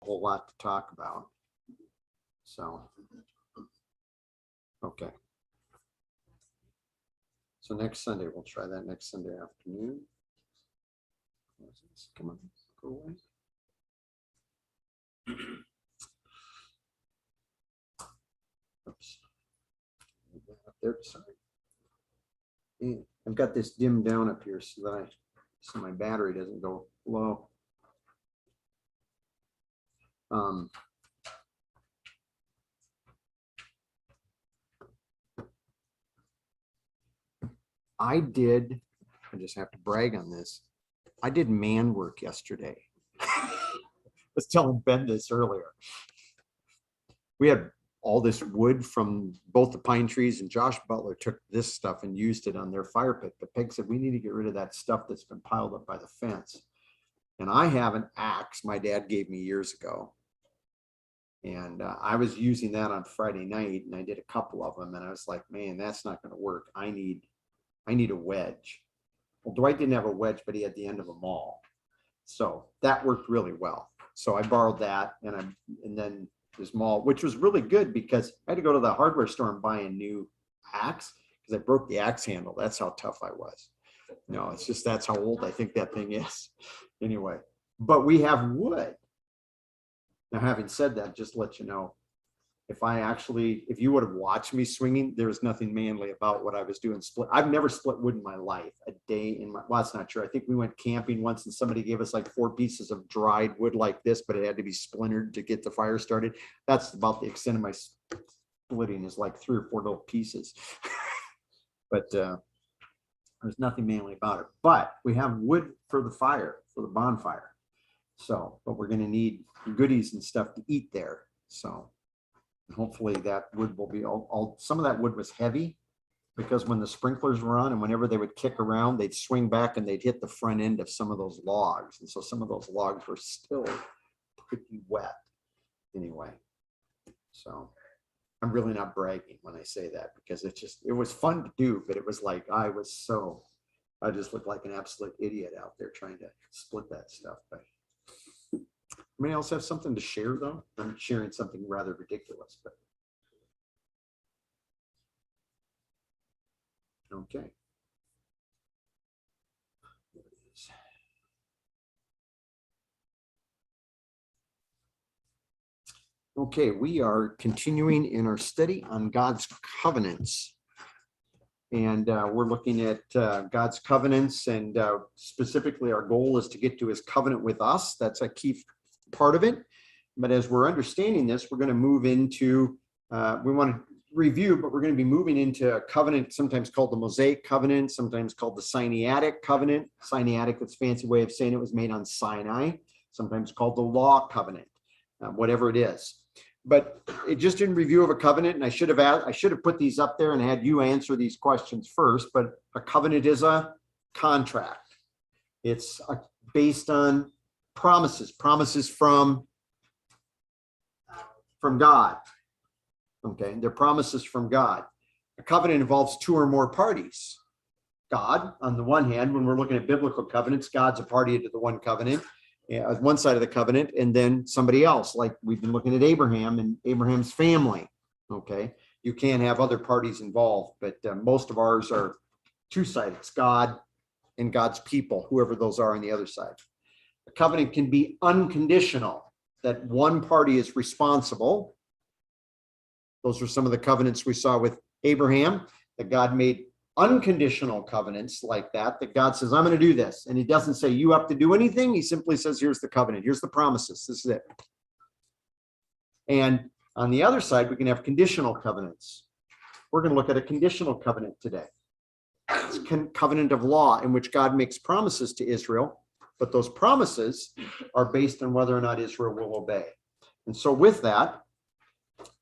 whole lot to talk about. So, okay. So next Sunday, we'll try that next Sunday afternoon. Come on, go away. Oops. Up there, sorry. And I've got this dimmed down up here so that so my battery doesn't go low. I just have to brag on this. I did man work yesterday. I was telling Ben this earlier. We had all this wood from both the pine trees, and Josh Butler took this stuff and used it on their fire pit. But Peg said, we need to get rid of that stuff that's been piled up by the fence. And I have an axe my dad gave me years ago. And I was using that on Friday night, and I did a couple of them. And I was like, man, that's not going to work. I need a wedge. Well, Dwight didn't have a wedge, but he had the end of a maul. So that worked really well. So I borrowed that, and then this maul, which was really good because I had to go to the hardware store and buy a new axe because I broke the axe handle. That's how tough I was. No, it's just that's how old I think that thing is. Anyway, but we have wood. Now, having said that, just to let you know, if you would have watched me swinging, there's nothing manly about what I was doing. I've never split wood in my life a day well, that's not true. I think we went camping once and somebody gave us like 4 pieces of dried wood like this, but it had to be splintered to get the fire started. That's about the extent of my splitting, is like 3 or 4 little pieces. But there's nothing manly about it. But we have wood for the fire, for the bonfire. So, but we're going to need goodies and stuff to eat there. So hopefully that wood will be some of that wood was heavy because when the sprinklers were on and whenever they would kick around, they'd swing back and they'd hit the front end of some of those logs. And so some of those logs were still pretty wet anyway. So I'm really not bragging when I say that because it was fun to do, but it was like, I just looked like an absolute idiot out there trying to split that stuff. But anybody else have something to share though? I'm sharing something rather ridiculous, but okay. There it is. Okay, we are continuing in our study on God's covenants. And we're looking at God's covenants, and specifically our goal is to get to his covenant with us. That's a key part of it. But as we're understanding this, we're going to move into, we want to review, but we're going to be moving into a covenant, sometimes called the Mosaic Covenant, sometimes called the Sinaitic Covenant. Sinaitic, that's a fancy way of saying it was made on Sinai, sometimes called the Law Covenant, whatever it is. But it just in review of a covenant, and I should have put these up there and had you answer these questions first, but a covenant is a contract. It's based on promises from God. Okay, they're promises from God. A covenant involves 2 or more parties. God, on the one hand, when we're looking at biblical covenants, God's a party to the one covenant, one side of the covenant, and then somebody else, like we've been looking at Abraham and Abraham's family. Okay, you can't have other parties involved, but most of ours are 2-sided. It's God and God's people, whoever those are on the other side. A covenant can be unconditional, that one party is responsible. Those are some of the covenants we saw with Abraham, that God made unconditional covenants like that God says, I'm going to do this. And he doesn't say you have to do anything. He simply says, here's the covenant. Here's the promises. This is it. And on the other side, we can have conditional covenants. We're going to look at a conditional covenant today. It's a covenant of law in which God makes promises to Israel, but those promises are based on whether or not Israel will obey. And so with that,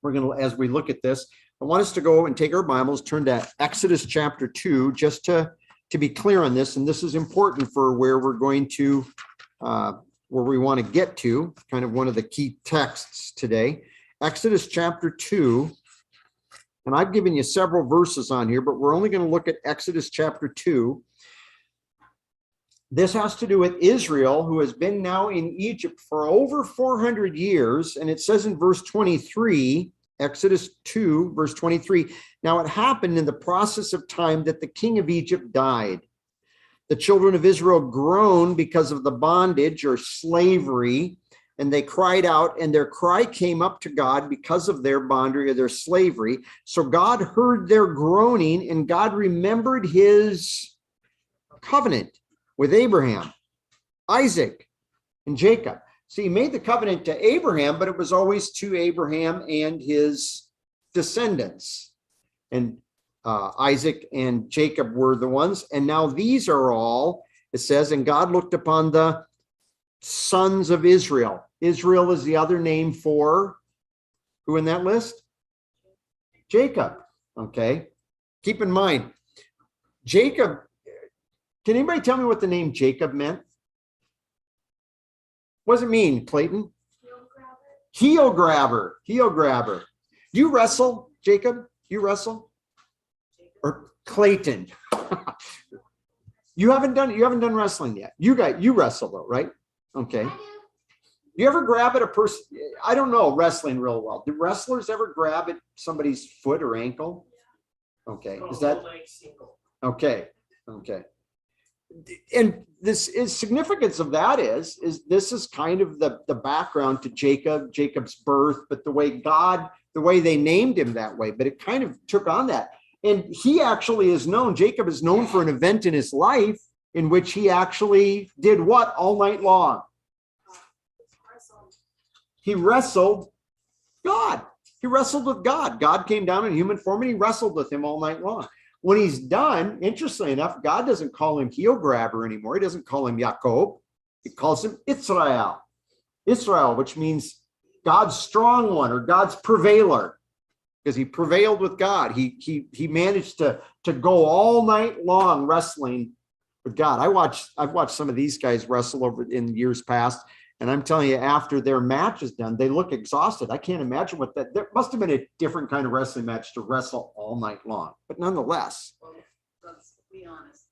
we're going to, as we look at this, I want us to go and take our Bibles, turn to Exodus chapter 2, just to be clear on this. And this is important for where we're going to, where we want to get to, kind of one of the key texts today. Exodus chapter 2, and I've given you several verses on here, but we're only going to look at Exodus chapter 2. This has to do with Israel, who has been now in Egypt for over 400 years. And it says in verse 23, Exodus 2, verse 23, now it happened in the process of time that the king of Egypt died. The children of Israel groaned because of the bondage or slavery, and they cried out, and their cry came up to God because of their bondage or their slavery. So God heard their groaning, and God remembered his covenant with Abraham, Isaac, and Jacob. So he made the covenant to Abraham, but it was always to Abraham and his descendants. And Isaac and Jacob were the ones. And now these are all, it says, and God looked upon the sons of Israel. Israel is the other name for who in that list? Jacob. Okay. Keep in mind, Jacob, can anybody tell me what the name Jacob meant? What does it mean, Clayton? Heel grabber. Heel grabber. Do you wrestle, Jacob? You wrestle? Or Clayton? You haven't done wrestling yet. You wrestle though, right? Okay. Do you ever grab at a person? I don't know wrestling real well. Do wrestlers ever grab at somebody's foot or ankle? Okay. Is that okay? Okay. And this is significance of that is this is kind of the background to Jacob's birth, but the way they named him that way, but it kind of took on that. And he actually is known, Jacob is known for an event in his life in which he actually did what all night long? He wrestled God. He wrestled with God. God came down in human form and he wrestled with him all night long. When he's done, interestingly enough, God doesn't call him heel grabber anymore. He doesn't call him Jacob. He calls him Israel. Israel, which means God's strong one or God's prevailer, because he prevailed with God. He managed to go all night long wrestling with God. I've watched some of these guys wrestle over in years past, and I'm telling you, after their match is done, they look exhausted. I can't imagine what that. There must have been a different kind of wrestling match to wrestle all night long, but nonetheless. Well, let's be honest.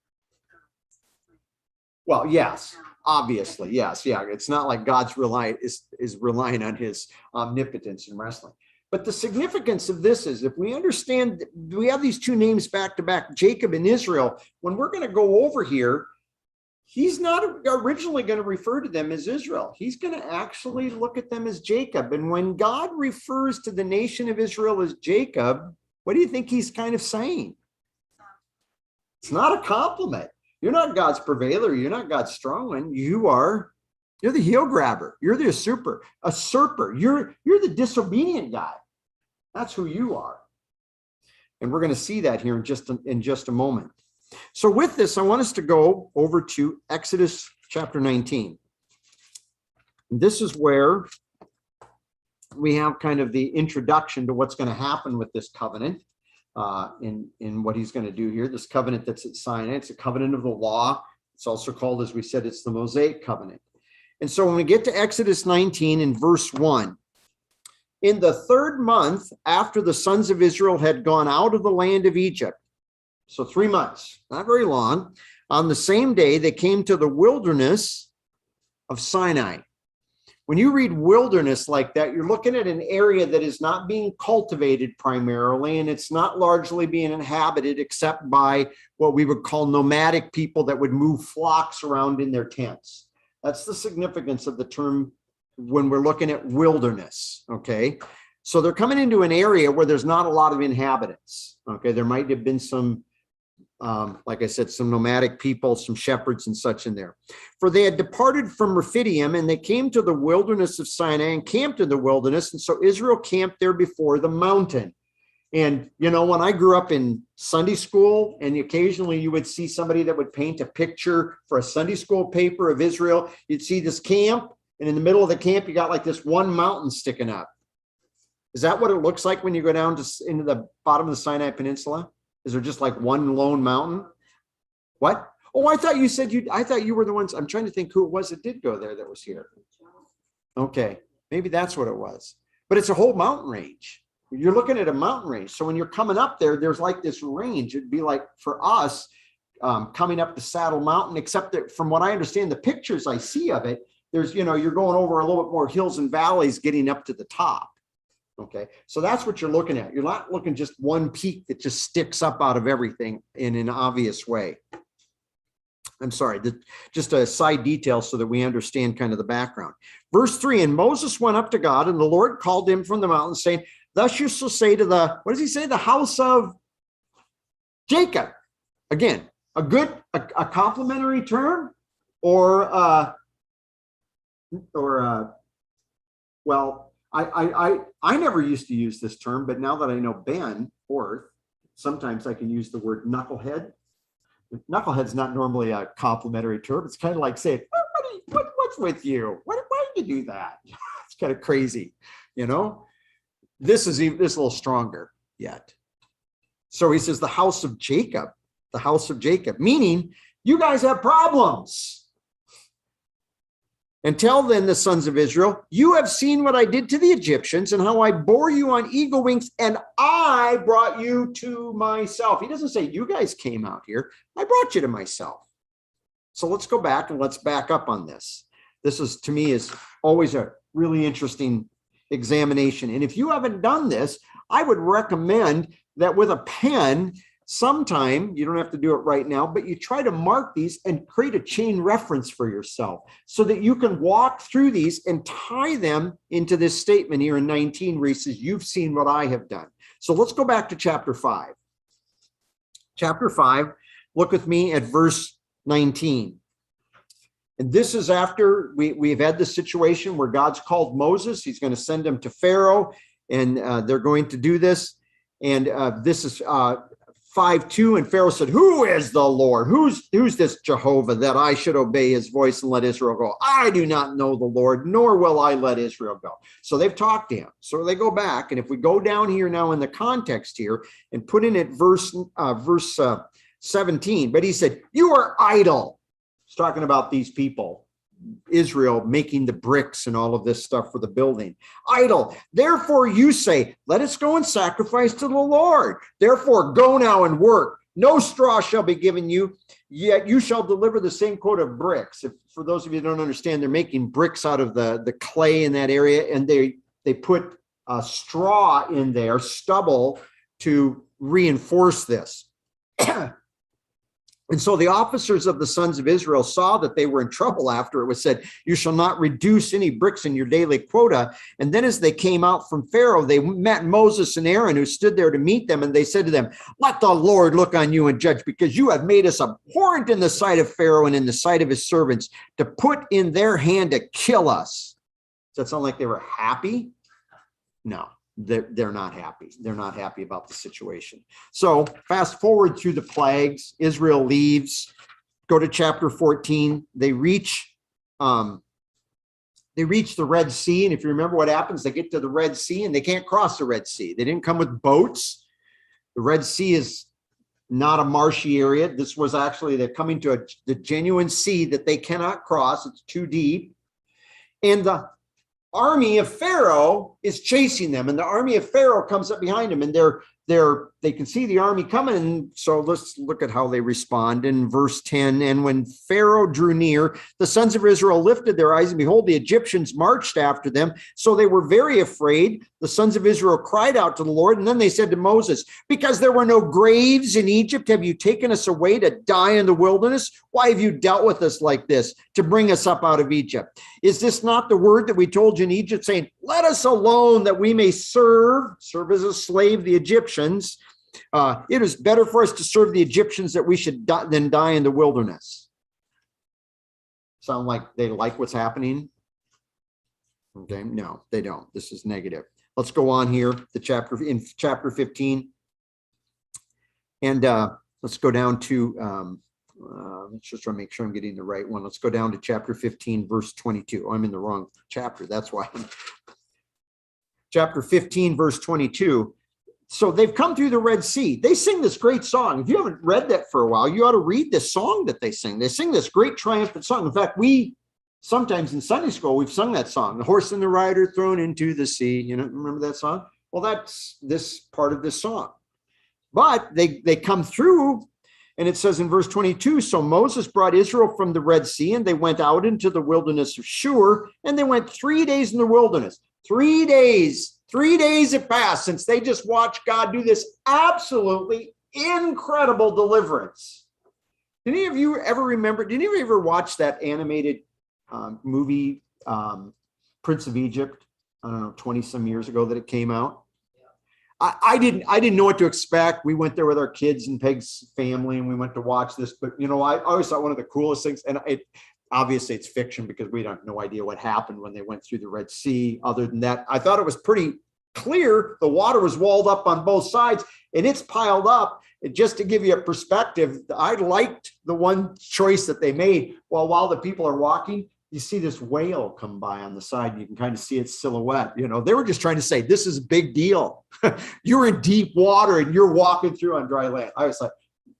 Well, yes, obviously, yes, yeah. It's not like God's is relying on his omnipotence in wrestling. But the significance of this is, if we understand, we have these two names back to back, Jacob and Israel. When we're going to go over here, he's not originally going to refer to them as Israel. He's going to actually look at them as Jacob. And when God refers to the nation of Israel as Jacob, what do you think he's kind of saying? It's not a compliment. You're not God's prevailer. You're not God's strong one. You're the heel grabber. You're the usurper. You're the disobedient guy. That's who you are. And we're going to see that here in just a moment. So with this, I want us to go over to Exodus chapter 19. This is where we have kind of the introduction to what's going to happen with this covenant in what he's going to do here. This covenant that's at Sinai, it's a covenant of the law. It's also called, as we said, it's the Mosaic Covenant. And so when we get to Exodus 19 in verse 1, in the third month after the sons of Israel had gone out of the land of Egypt, so 3 months, not very long, on the same day they came to the wilderness of Sinai. When you read wilderness like that, you're looking at an area that is not being cultivated primarily, and it's not largely being inhabited except by what we would call nomadic people that would move flocks around in their tents. That's the significance of the term when we're looking at wilderness, okay? So they're coming into an area where there's not a lot of inhabitants, okay? There might have been some, like I said, some nomadic people, some shepherds and such in there. For they had departed from Rephidim, and they came to the wilderness of Sinai and camped in the wilderness, and so Israel camped there before the mountain. And, you know, when I grew up in Sunday school, and occasionally you would see somebody that would paint a picture for a Sunday school paper of Israel, you'd see this camp, and in the middle of the camp, you got like this one mountain sticking up. Is that what it looks like when you go down into the bottom of the Sinai Peninsula? Is there just like one lone mountain? What? Oh, I thought you were the ones. I'm trying to think who it was that did go there that was here. Okay, maybe that's what it was. But it's a whole mountain range. You're looking at a mountain range. So when you're coming up there, there's like this range. It'd be like for us, coming up the Saddle Mountain, except that from what I understand, the pictures I see of it, there's, you're going over a little bit more hills and valleys getting up to the top. Okay, so that's what you're looking at. You're not looking just one peak that just sticks up out of everything in an obvious way. I'm sorry, just a side detail so that we understand kind of the background. Verse 3, and Moses went up to God, and the Lord called him from the mountain, saying, thus you shall say to the, what does he say? The house of Jacob. Again, a complimentary term, or well, I never used to use this term, but now that I know Ben Orth, sometimes I can use the word knucklehead. Knucklehead's not normally a complimentary term. It's kind of like saying, what's with you? Why did you do that? It's kind of crazy, This is a little stronger yet. So he says, the house of Jacob, meaning you guys have problems. And tell then the sons of Israel, you have seen what I did to the Egyptians and how I bore you on eagle wings, and I brought you to myself. He doesn't say you guys came out here. I brought you to myself. So let's go back and let's back up on this. This is, to me, is always a really interesting examination. And if you haven't done this, I would recommend that with a pen, sometime, you don't have to do it right now, but you try to mark these and create a chain reference for yourself so that you can walk through these and tie them into this statement here in 19 where he says, you've seen what I have done. So let's go back to chapter 5. Chapter 5, look with me at verse 19. And this is after we've had the situation where God's called Moses. He's going to send him to Pharaoh, and they're going to do this. And this is 5:2, and Pharaoh said, who is the Lord? Who's this Jehovah that I should obey his voice and let Israel go? I do not know the Lord, nor will I let Israel go. So they've talked to him. So they go back. And if we go down here now in the context here and put in at verse 17, but he said, you are idle. He's talking about these people, Israel, making the bricks and all of this stuff for the building. Idle. Therefore you say, let us go and sacrifice to the Lord. Therefore go now and work. No straw shall be given you, yet you shall deliver the same quote of bricks. If, for those of you who don't understand, they're making bricks out of the clay in that area, and they put straw in there, stubble, to reinforce this. And so the officers of the sons of Israel saw that they were in trouble after it was said, you shall not reduce any bricks in your daily quota. And then as they came out from Pharaoh, they met Moses and Aaron, who stood there to meet them. And they said to them, let the Lord look on you and judge, because you have made us abhorrent in the sight of Pharaoh and in the sight of his servants, to put in their hand to kill us. Does that sound like they were happy? No. They're not happy. They're not happy about the situation. So fast forward through the plagues. Israel leaves. Go to chapter 14. They reach the Red Sea. And if you remember what happens, they get to the Red Sea and they can't cross the Red Sea. They didn't come with boats. The Red Sea is not a marshy area. This was actually, they're coming to the genuine sea that they cannot cross. It's too deep. And the army of Pharaoh is chasing them, and the army of Pharaoh comes up behind them, and they can see the army coming. And so let's look at how they respond in verse 10. And when Pharaoh drew near, the sons of Israel lifted their eyes, and behold, the Egyptians marched after them. So they were very afraid. The sons of Israel cried out to the Lord, and then they said to Moses, because there were no graves in Egypt, have you taken us away to die in the wilderness? Why have you dealt with us like this to bring us up out of Egypt? Is this not the word that we told you in Egypt, saying, let us alone that we may serve as a slave the Egyptians? It is better for us to serve the Egyptians that we should than die in the wilderness. Sound like they like what's happening? Okay, no, they don't. This is negative. Let's go on here, in chapter 15. And let's go down to, let's just try to make sure I'm getting the right one. Let's go down to chapter 15, verse 22. Oh, I'm in the wrong chapter. That's why. Chapter 15, verse 22. So they've come through the Red Sea. They sing this great song. If you haven't read that for a while, you ought to read this song that they sing. They sing this great triumphant song. In fact, sometimes in Sunday school, we've sung that song, the horse and the rider thrown into the sea. You know, remember that song? Well, that's this part of this song. But they come through, And it says in verse 22, so Moses brought Israel from the Red Sea, and they went out into the wilderness of Shur, and they went 3 days in the wilderness. 3 days it passed since they just watched God do this absolutely incredible deliverance. Did any of you ever remember, did any of you ever watch that animated movie, Prince of Egypt? I don't know, 20 some years ago that it came out. I didn't know what to expect. We went there with our kids and Peg's family, and we went to watch this. But I always thought one of the coolest things, and obviously it's fiction because we have no idea what happened when they went through the Red Sea. Other than that, I thought it was pretty clear. The water was walled up on both sides, and it's piled up. And just to give you a perspective, I liked the one choice that they made. Well, while the people are walking, you see this whale come by on the side, and you can kind of see its silhouette. They were just trying to say, this is a big deal. You're in deep water and you're walking through on dry land. I was like,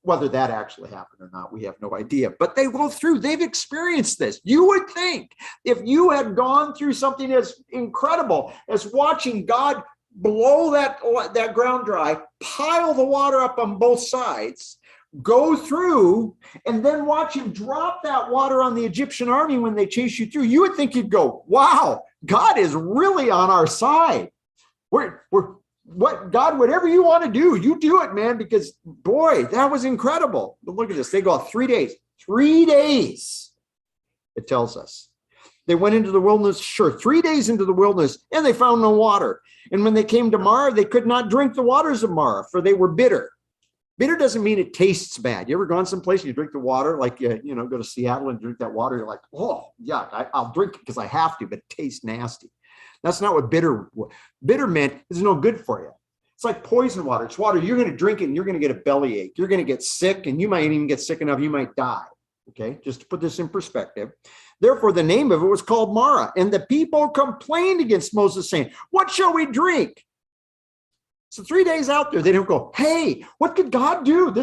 whether that actually happened or not, we have no idea. But they go through, they've experienced this. You would think if you had gone through something as incredible as watching God blow that ground dry, pile the water up on both sides, go through, and then watch him drop that water on the Egyptian army when they chase you through, you would think you'd go, wow, God is really on our side. God, whatever you want to do, you do it, man, because boy, that was incredible. But look at this. They go 3 days. 3 days, it tells us. They went into the wilderness, 3 days into the wilderness, and they found no water. And when they came to Marah, they could not drink the waters of Marah, for they were bitter. Bitter doesn't mean it tastes bad. You ever gone someplace and you drink the water, like go to Seattle and drink that water, you're like, oh, yeah, I'll drink it because I have to, but it tastes nasty. That's not what bitter meant. It's no good for you. It's like poison water. It's water. You're going to drink it and you're going to get a bellyache. You're going to get sick, and you might even get sick enough you might die. Okay, just to put this in perspective. Therefore, the name of it was called Marah. And the people complained against Moses, saying, what shall we drink? So 3 days out there, they don't go, hey, what could God do?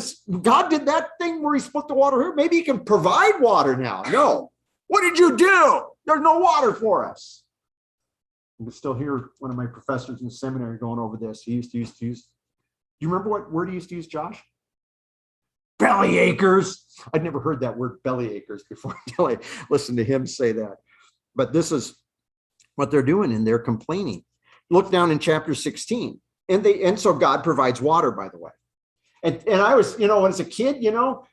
God did that thing where he split the water here. Maybe he can provide water now. No. What did you do? There's no water for us. I can still hear one of my professors in the seminary going over this. He used to use. Do you remember what word he used to use, Josh? Bellyachers. I'd never heard that word bellyachers before until I listened to him say that. But this is what they're doing, and they're complaining. Look down in chapter 16. And so God provides water, by the way. And I was, when as a kid,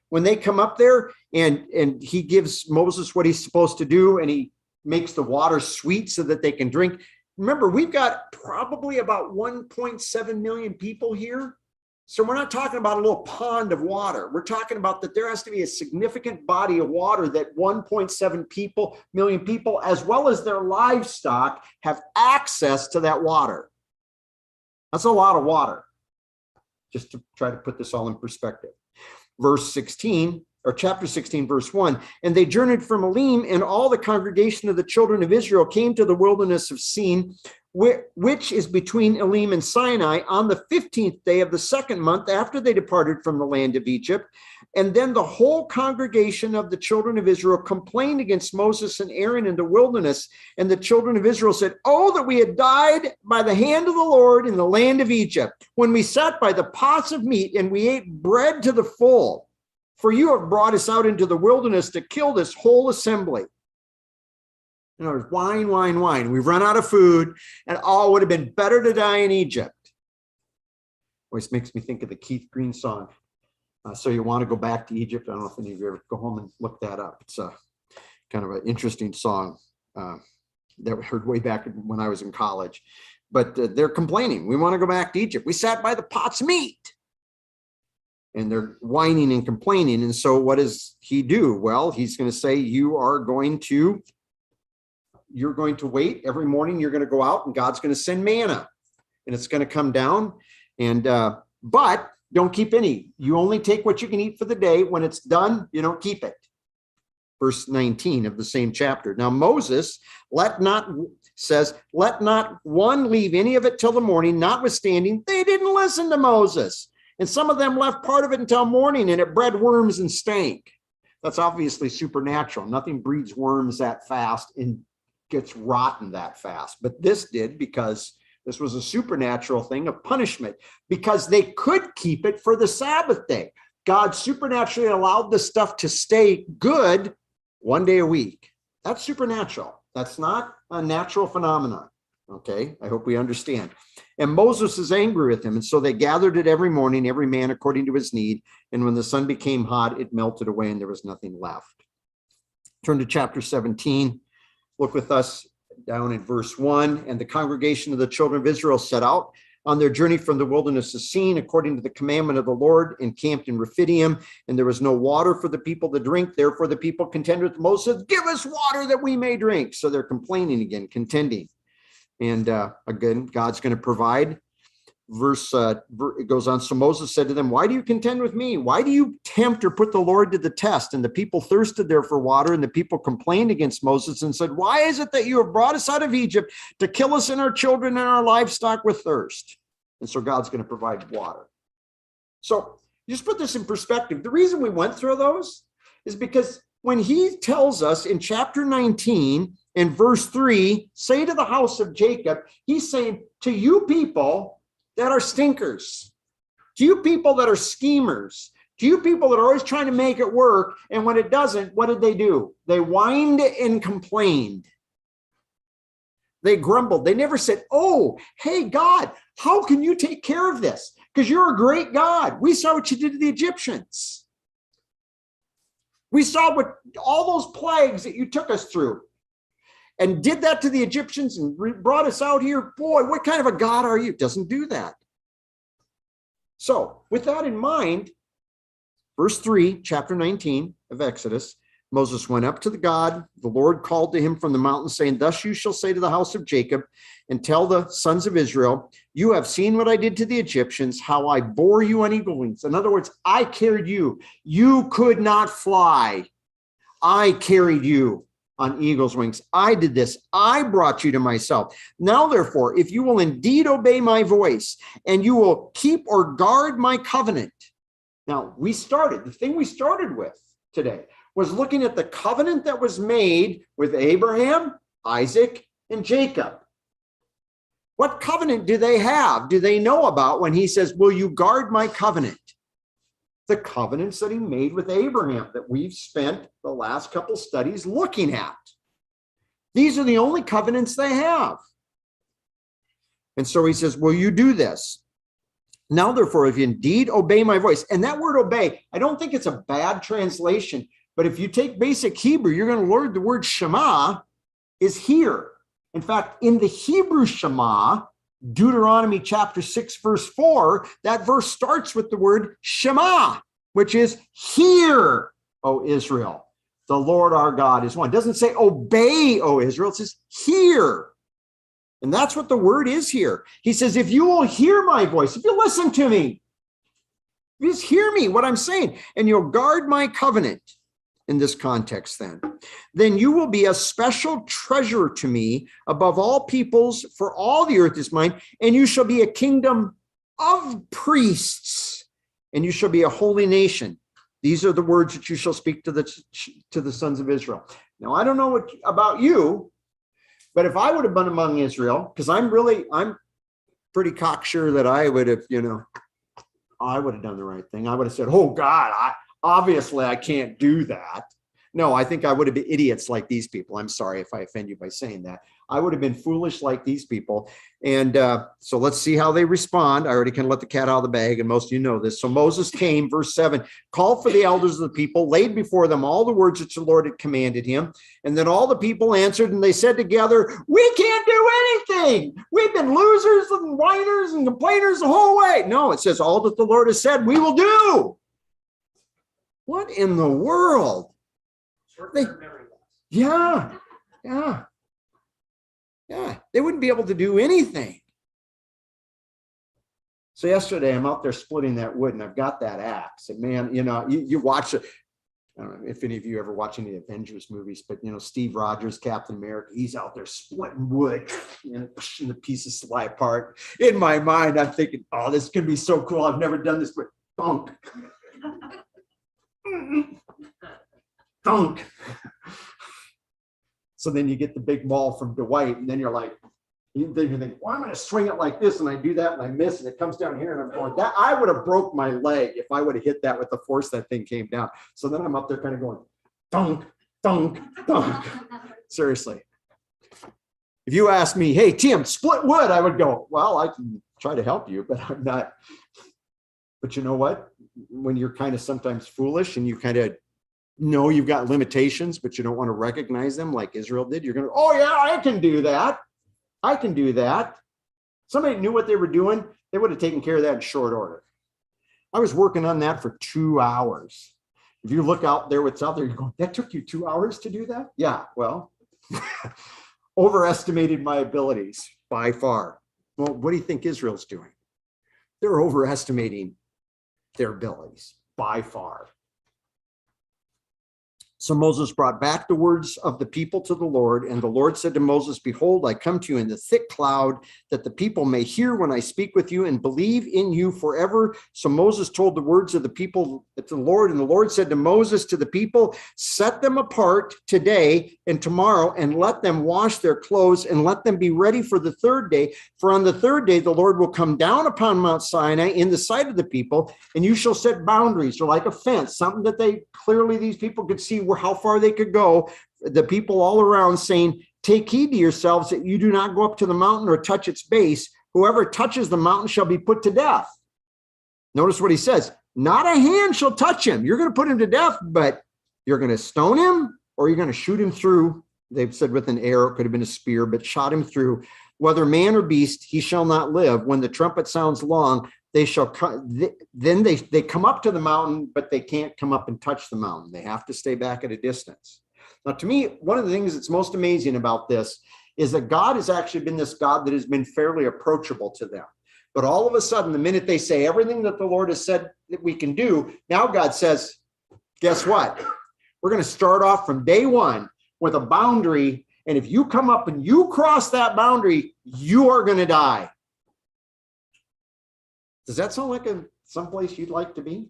when they come up there and he gives Moses what he's supposed to do, and he makes the water sweet so that they can drink. Remember, we've got probably about 1.7 million people here. So we're not talking about a little pond of water. We're talking about that there has to be a significant body of water that 1.7 million people, as well as their livestock, have access to that water. That's a lot of water, just to try to put this all in perspective. Verse 16, or chapter 16, verse 1, and they journeyed from Elim, and all the congregation of the children of Israel came to the wilderness of Sin, which is between Elim and Sinai, on the 15th day of the second month after they departed from the land of Egypt. And then the whole congregation of the children of Israel complained against Moses and Aaron in the wilderness. And the children of Israel said, oh, that we had died by the hand of the Lord in the land of Egypt, when we sat by the pots of meat and we ate bread to the full. For you have brought us out into the wilderness to kill this whole assembly. Wine. We've run out of food, and all would have been better to die in Egypt. Always makes me think of the Keith Green song. So you want to go back to Egypt? I don't know if any of you ever go home and look that up. It's a kind of an interesting song that we heard way back when I was in college. But they're complaining. We want to go back to Egypt. We sat by the pots of meat. And they're whining and complaining. And so what does he do? Well, he's going to say, you're going to wait every morning. You're going to go out, and God's going to send manna, and it's going to come down. And but don't keep any. You only take what you can eat for the day. When it's done, you don't keep it. Verse 19 of the same chapter. Now Moses let not one leave any of it till the morning. Notwithstanding, they didn't listen to Moses. And some of them left part of it until morning, and it bred worms and stank. That's obviously supernatural. Nothing breeds worms that fast and gets rotten that fast. But this did, because this was a supernatural thing of punishment, because they could keep it for the Sabbath day. God supernaturally allowed the stuff to stay good one day a week. That's supernatural. That's not a natural phenomenon. Okay, I hope we understand. And Moses is angry with him. And so they gathered it every morning, every man according to his need. And when the sun became hot, it melted away and there was nothing left. Turn to chapter 17. Look with us down in verse 1. And the congregation of the children of Israel set out on their journey from the wilderness of Sin, according to the commandment of the Lord, encamped in Rephidim, and there was no water for the people to drink. Therefore, the people contended with Moses, give us water that we may drink. So they're complaining again, contending. And again, God's going to provide. It goes on. So Moses said to them, why do you contend with me? Why do you tempt or put the Lord to the test? And the people thirsted there for water, and the people complained against Moses and said, why is it that you have brought us out of Egypt to kill us and our children and our livestock with thirst? And so God's going to provide water. So just put this in perspective. The reason we went through those is because when he tells us in chapter 19 in verse 3, say to the house of Jacob, he's saying to you people that are stinkers, to you people that are schemers, to you people that are always trying to make it work, and when it doesn't, what did they do? They whined and complained. They grumbled. They never said, oh, hey, God, how can you take care of this? Because you're a great God. We saw what you did to the Egyptians. We saw what all those plagues that you took us through and did that to the Egyptians and brought us out here. Boy, what kind of a God are you? Doesn't do that. So with that in mind, verse 3, chapter 19 of Exodus, Moses went up to the God. The Lord called to him from the mountain, saying, thus you shall say to the house of Jacob and tell the sons of Israel, you have seen what I did to the Egyptians, how I bore you on eagle wings. In other words, I carried you. You could not fly. I carried you on eagle's wings. I did this. I brought you to myself. Now, therefore, if you will indeed obey my voice and you will keep or guard my covenant. Now, the thing we started with today was looking at the covenant that was made with Abraham, Isaac, and Jacob. What covenant do they have? Do they know about when he says, will you guard my covenant? The covenants that he made with Abraham that we've spent the last couple studies looking at. These are the only covenants they have. And so he says, will you do this? Now, therefore, if you indeed obey my voice, and that word obey, I don't think it's a bad translation, but if you take basic Hebrew, you're going to learn the word Shema is here. In fact, in the Hebrew Shema, Deuteronomy chapter 6, verse 4, that verse starts with the word Shema, which is hear, O Israel. The Lord our God is one. It doesn't say obey, O Israel. It says hear. And that's what the word is here. He says, if you will hear my voice, if you listen to me, if you just hear me, what I'm saying, and you'll guard my covenant in this context, then you will be a special treasure to me above all peoples, for all the earth is mine, and you shall be a kingdom of priests, and you shall be a holy nation. These are the words that you shall speak to the sons of Israel. Now, I don't know about you, but if I would have been among Israel, because I'm pretty cocksure that I would have, I would have done the right thing. I would have said, oh God, obviously I can't do that. No, I think I would have been idiots like these people. I'm sorry if I offend you by saying that. I would have been foolish like these people. And so let's see how they respond. I already kind of let the cat out of the bag, and most of you know this. So Moses came, verse 7, called for the elders of the people, laid before them all the words which the Lord had commanded him. And then all the people answered, and they said together, we can't do anything. We've been losers and whiners and complainers the whole way. No, it says all that the Lord has said, we will do. What in the world? Yeah. They wouldn't be able to do anything. So yesterday I'm out there splitting that wood, and I've got that axe. And man, you watch it. I don't know if any of you ever watch any Avengers movies, but Steve Rogers, Captain America, he's out there splitting wood, pushing the pieces fly apart. In my mind, I'm thinking, oh, this can be so cool. I've never done this, but thunk. Thunk. So then you get the big maul from Dwight, and then you're like, You think, well, I'm going to swing it like this, and I do that, and I miss, and it comes down here, and I'm going, that I would have broke my leg if I would have hit that with the force that thing came down. So then I'm up there kind of going, dunk, dunk, dunk. Seriously. If you ask me, hey, Tim, split wood, I would go, well, I can try to help you, but I'm not. But you know what? When you're kind of sometimes foolish and you kind of know you've got limitations, but you don't want to recognize them like Israel did, you're going to, oh, yeah, I can do that. I can do that. Somebody knew what they were doing, they would have taken care of that in short order. I was working on that for 2 hours. If you look out there, what's out there, you're going, that took you 2 hours to do that? Yeah, well, overestimated my abilities by far. Well, what do you think Israel's doing? They're overestimating their abilities by far. So Moses brought back the words of the people to the Lord, and the Lord said to Moses, behold, I come to you in the thick cloud, that the people may hear when I speak with you and believe in you forever. So Moses told the words of the people to the Lord, and the Lord said to Moses, to the people, set them apart today and tomorrow, and let them wash their clothes, and let them be ready for the third day. For on the third day, the Lord will come down upon Mount Sinai in the sight of the people, and you shall set boundaries, or like a fence, something that they clearly, these people could see how far they could go, the people all around, saying, take heed to yourselves that you do not go up to the mountain or touch its base. Whoever touches the mountain shall be put to death. Notice what he says, not a hand shall touch him. You're going to put him to death, but you're going to stone him, or you're going to shoot him through. They've said with an arrow, it could have been a spear, but shot him through. Whether man or beast, he shall not live. When the trumpet sounds long, they shall then they come up to the mountain, but they can't come up and touch the mountain. They have to stay back at a distance. Now, to me, one of the things that's most amazing about this is that God has actually been this God that has been fairly approachable to them. But all of a sudden, the minute they say everything that the Lord has said that we can do, now God says, guess what? We're going to start off from day one with a boundary. And if you come up and you cross that boundary, you are going to die. Does that sound like someplace you'd like to be?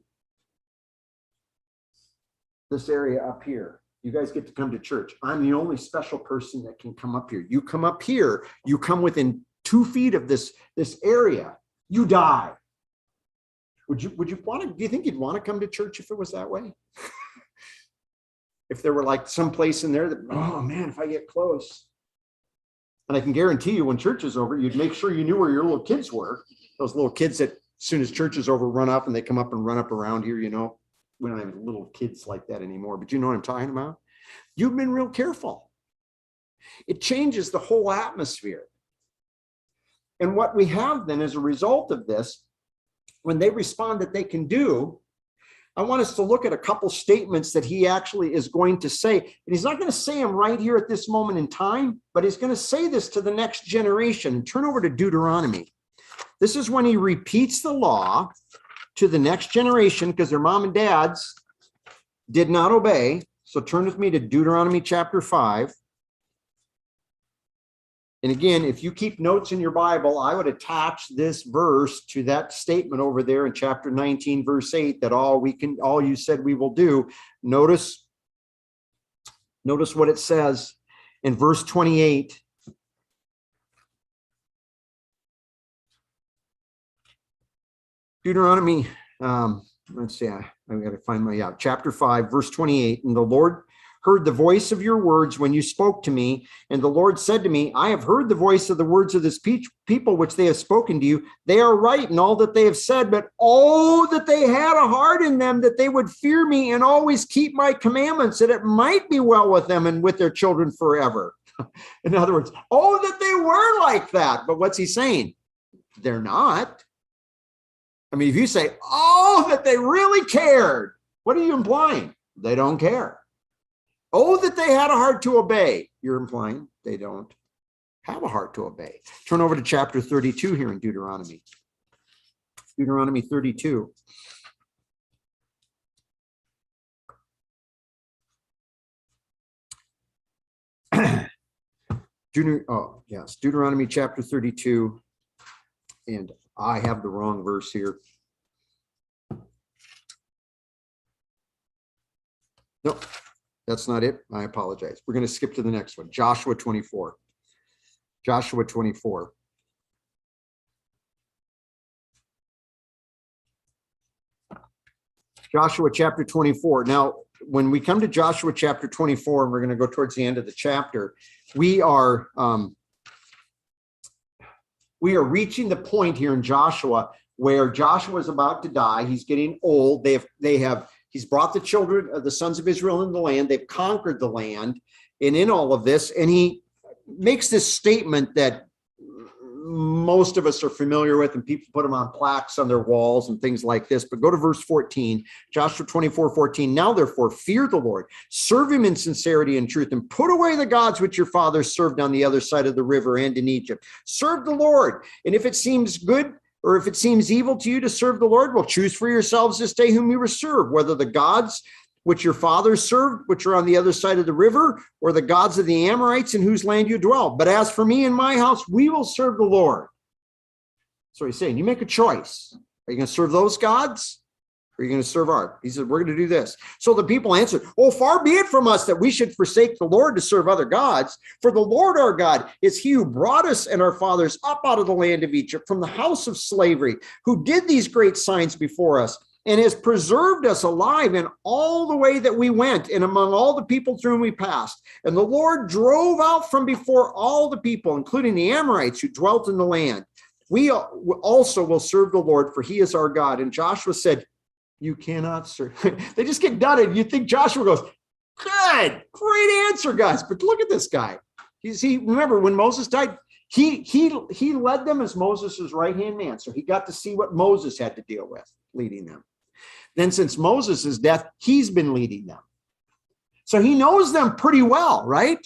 This area up here. You guys get to come to church. I'm the only special person that can come up here. You come up here, you come within 2 feet of this area, you die. Would you want to, do you think you'd want to come to church if it was that way? If there were like some place in there that, oh man, if I get close. And I can guarantee you when church is over, you'd make sure you knew where your little kids were. Those little kids that as soon as church is over, run up and they come up and run up around here, you know. We don't have little kids like that anymore, but you know what I'm talking about? You've been real careful. It changes the whole atmosphere. And what we have then as a result of this, when they respond that they can do, I want us to look at a couple statements that he actually is going to say. And he's not going to say them right here at this moment in time, but he's going to say this to the next generation. Turn over to Deuteronomy. This is when he repeats the law to the next generation because their mom and dads did not obey. So turn with me to Deuteronomy chapter 5. And again, if you keep notes in your Bible, I would attach this verse to that statement over there in chapter 19, verse 8, that all you said we will do. Notice what it says in verse 28. Deuteronomy, let's see, I've got to find my, chapter 5, verse 28. And the Lord heard the voice of your words when you spoke to me. And the Lord said to me, I have heard the voice of the words of this people which they have spoken to you. They are right in all that they have said, but oh, that they had a heart in them, that they would fear me and always keep my commandments, that it might be well with them and with their children forever. In other words, oh, that they were like that. But what's he saying? They're not. I mean, if you say, oh, that they really cared, what are you implying? They don't care. Oh, that they had a heart to obey. You're implying they don't have a heart to obey. Turn over to chapter 32 here in Deuteronomy. Deuteronomy 32. Deuteronomy chapter 32. And I have the wrong verse here. Nope. That's not it. I apologize. We're going to skip to the next one. Joshua 24. Joshua 24. Joshua chapter 24. Now, when we come to Joshua chapter 24, and we're going to go towards the end of the chapter, we are reaching the point here in Joshua where Joshua is about to die. He's getting old. He's brought the children of the sons of Israel in the land. They've conquered the land. And in all of this, and he makes this statement that most of us are familiar with, and people put them on plaques on their walls and things like this. But go to verse 14, Joshua 24:14. Now, therefore, fear the Lord, serve him in sincerity and truth, and put away the gods which your fathers served on the other side of the river and in Egypt. Serve the Lord. And if it seems good, or if it seems evil to you to serve the Lord, well, choose for yourselves this day whom you will serve, whether the gods which your fathers served, which are on the other side of the river, or the gods of the Amorites in whose land you dwell. But as for me and my house, we will serve the Lord. So he's saying, you make a choice. Are you going to serve those gods? Or are you going to serve ours? He said, we're going to do this. So the people answered, oh, far be it from us that we should forsake the Lord to serve other gods. For the Lord our God is he who brought us and our fathers up out of the land of Egypt, from the house of slavery, who did these great signs before us, and has preserved us alive in all the way that we went and among all the people through whom we passed. And the Lord drove out from before all the people, including the Amorites who dwelt in the land. We also will serve the Lord, for he is our God. And Joshua said, you cannot serve. They just get done, and you think Joshua goes, good, great answer, guys. But look at this guy. Remember when Moses died, he led them as Moses' right-hand man. So he got to see what Moses had to deal with, leading them. Then since Moses' death, he's been leading them. So he knows them pretty well, right?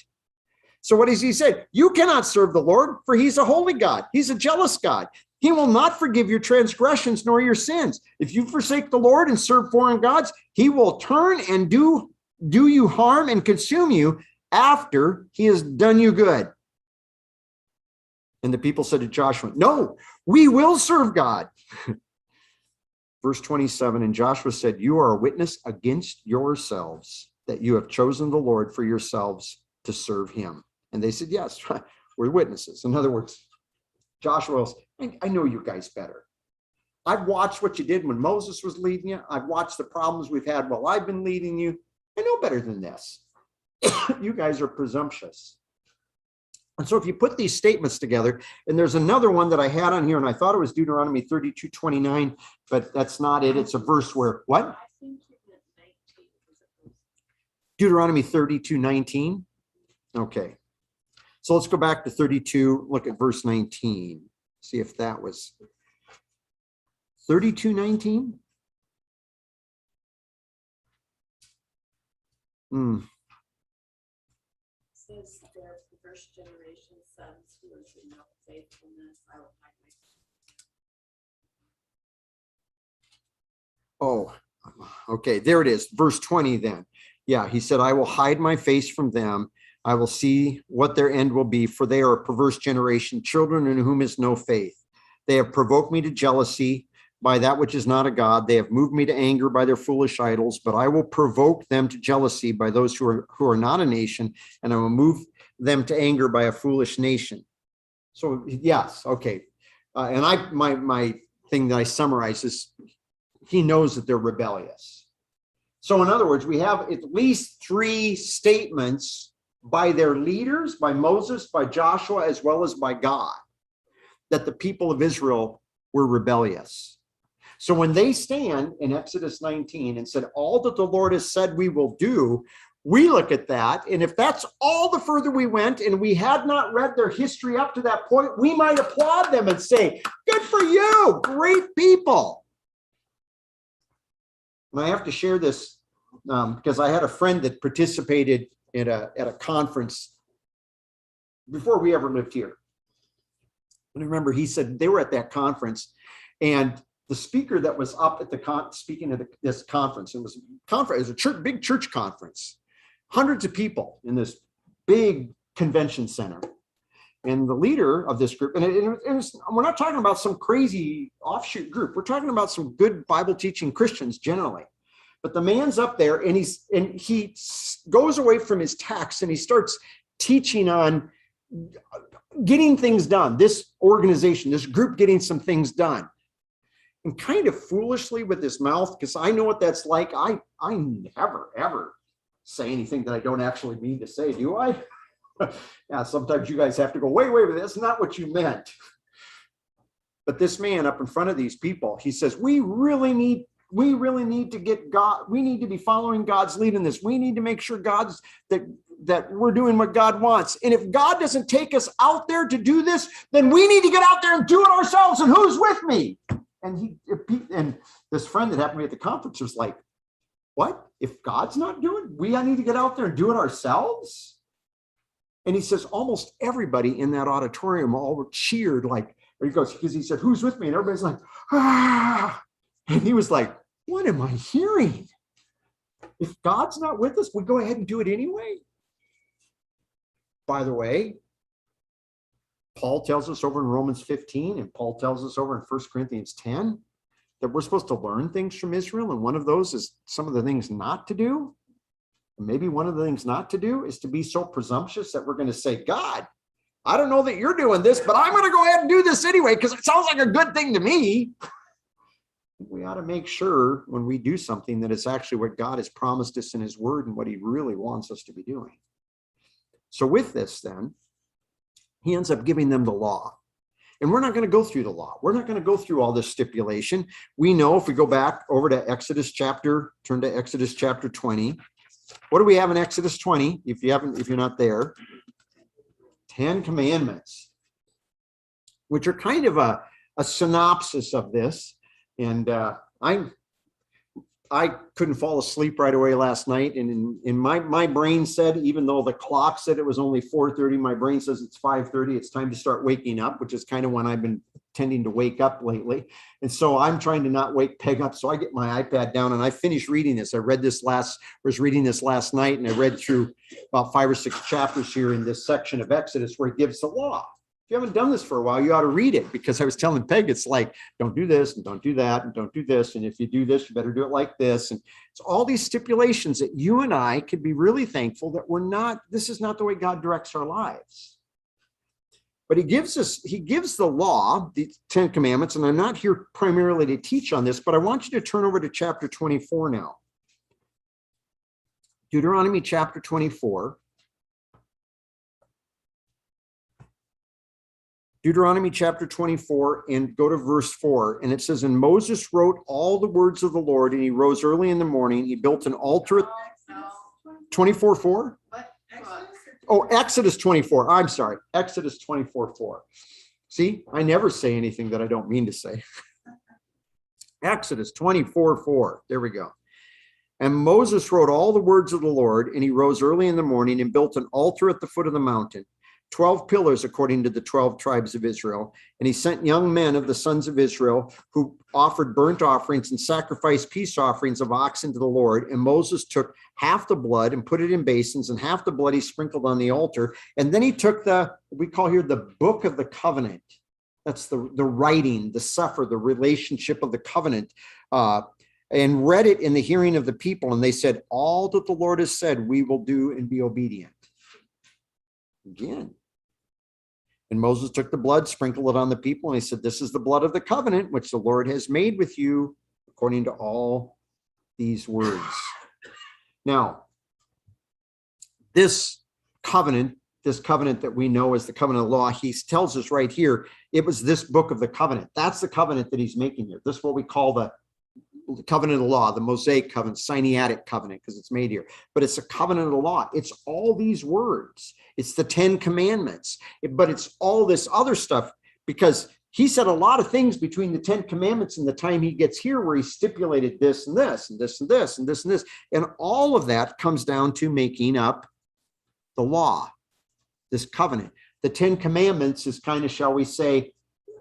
So what does he say? You cannot serve the Lord, for he's a holy God. He's a jealous God. He will not forgive your transgressions nor your sins. If you forsake the Lord and serve foreign gods, he will turn and do you harm and consume you after he has done you good. And the people said to Joshua, no, we will serve God. Verse 27, and Joshua said, you are a witness against yourselves that you have chosen the Lord for yourselves to serve him. And they said, yes, we're witnesses. In other words, Joshua was, I know you guys better. I've watched what you did when Moses was leading you. I've watched the problems we've had while I've been leading you. I know better than this. You guys are presumptuous. And so if you put these statements together, and there's another one that I had on here, and I thought it was Deuteronomy 32:29, but that's not it. It's a verse where, what? I think you meant 19. Deuteronomy 32:19. Okay. So let's go back to 32, look at verse 19. See if that was 32:19. Says their first generation sons who are in no faithfulness, I will hide my. Oh, okay. There it is. Verse 20 then. Yeah, he said, I will hide my face from them. I will see what their end will be, for they are a perverse generation, children in whom is no faith. They have provoked me to jealousy by that which is not a God. They have moved me to anger by their foolish idols, but I will provoke them to jealousy by those who are not a nation, and I will move them to anger by a foolish nation. So yes, okay. And my thing that I summarize is he knows that they're rebellious. So in other words, we have at least three statements by their leaders, by Moses, by Joshua, as well as by God, that the people of Israel were rebellious. So when they stand in Exodus 19 and said, all that the Lord has said we will do, we look at that, and if that's all the further we went and we had not read their history up to that point, we might applaud them and say, good for you, great people. And I have to share this because I had a friend that participated at a conference before we ever lived here. And I remember he said they were at that conference, and the speaker that was up at the speaking at this conference, it was a big church conference, hundreds of people in this big convention center. And the leader of this group, and we're not talking about some crazy offshoot group. We're talking about some good Bible teaching Christians generally. But the man's up there, and he goes away from his text, and he starts teaching on getting things done, this organization, this group getting some things done. And kind of foolishly with his mouth, because I know what that's like. I never, ever say anything that I don't actually mean to say, do I? Yeah, sometimes you guys have to go, wait, that's not what you meant. But this man up in front of these people, he says, we really need to get God, we need to be following God's lead in this. We need to make sure that we're doing what God wants. And if God doesn't take us out there to do this, then we need to get out there and do it ourselves. And who's with me? And this friend that happened to be at the conference was like, what? If God's not doing it, we need to get out there and do it ourselves? And he says almost everybody in that auditorium all cheered, like, or he goes, because he said, who's with me? And everybody's like, ah. And he was like, what am I hearing? If God's not with us, we go ahead and do it anyway. By the way, Paul tells us over in Romans 15, and Paul tells us over in 1 Corinthians 10, that we're supposed to learn things from Israel. And one of those is some of the things not to do. And maybe one of the things not to do is to be so presumptuous that we're going to say, God, I don't know that you're doing this, but I'm going to go ahead and do this anyway, because it sounds like a good thing to me. We ought to make sure when we do something that it's actually what God has promised us in his word and what he really wants us to be doing. So with this, then, he ends up giving them the law. And we're not going to go through the law. We're not going to go through all this stipulation. We know if we go back over to Exodus chapter, turn to Exodus chapter 20. What do we have in Exodus 20? If you're not there, 10 commandments, which are kind of a synopsis of this. And I couldn't fall asleep right away last night. And in my brain said, even though the clock said it was only 4:30, my brain says it's 5:30. It's time to start waking up, which is kind of when I've been tending to wake up lately. And so I'm trying to not wake Peg up. So I get my iPad down and I finished reading this. I was reading this last night, and I read through about 5 or 6 chapters here in this section of Exodus where he gives the law. If you haven't done this for a while, you ought to read it, because I was telling Peg, it's like, don't do this and don't do that and don't do this. And if you do this, you better do it like this. And it's all these stipulations that you and I could be really thankful that this is not the way God directs our lives. But he gives the law, the 10 commandments, and I'm not here primarily to teach on this, but I want you to turn over to chapter 24 now. Deuteronomy chapter 24. Deuteronomy chapter 24, and go to verse 4. And it says, and Moses wrote all the words of the Lord, and he rose early in the morning. He built an altar. 24:4? What? Exodus? Oh, Exodus 24. I'm sorry. Exodus 24:4. See, I never say anything that I don't mean to say. Exodus 24:4. There we go. And Moses wrote all the words of the Lord, and he rose early in the morning and built an altar at the foot of the mountain. 12 pillars according to the 12 tribes of Israel. And he sent young men of the sons of Israel who offered burnt offerings and sacrificed peace offerings of oxen to the Lord. And Moses took half the blood and put it in basins, and half the blood he sprinkled on the altar. And then he took we call here the book of the covenant. That's the writing, the sefer, the relationship of the covenant, and read it in the hearing of the people. And they said, all that the Lord has said, we will do and be obedient. Again. And Moses took the blood, sprinkled it on the people, and he said, this is the blood of the covenant, which the Lord has made with you, according to all these words. Now, this covenant that we know as the covenant of law, he tells us right here, it was this book of the covenant. That's the covenant that he's making here. This is what we call the covenant of the law, the Mosaic covenant, Sinaitic covenant, because it's made here. But it's a covenant of the law. It's all these words. It's the 10 commandments. But it's all this other stuff, because he said a lot of things between the 10 commandments and the time he gets here, where he stipulated this and this and this and this and this and this. And all of that comes down to making up the law, this covenant. The 10 commandments is kind of, shall we say,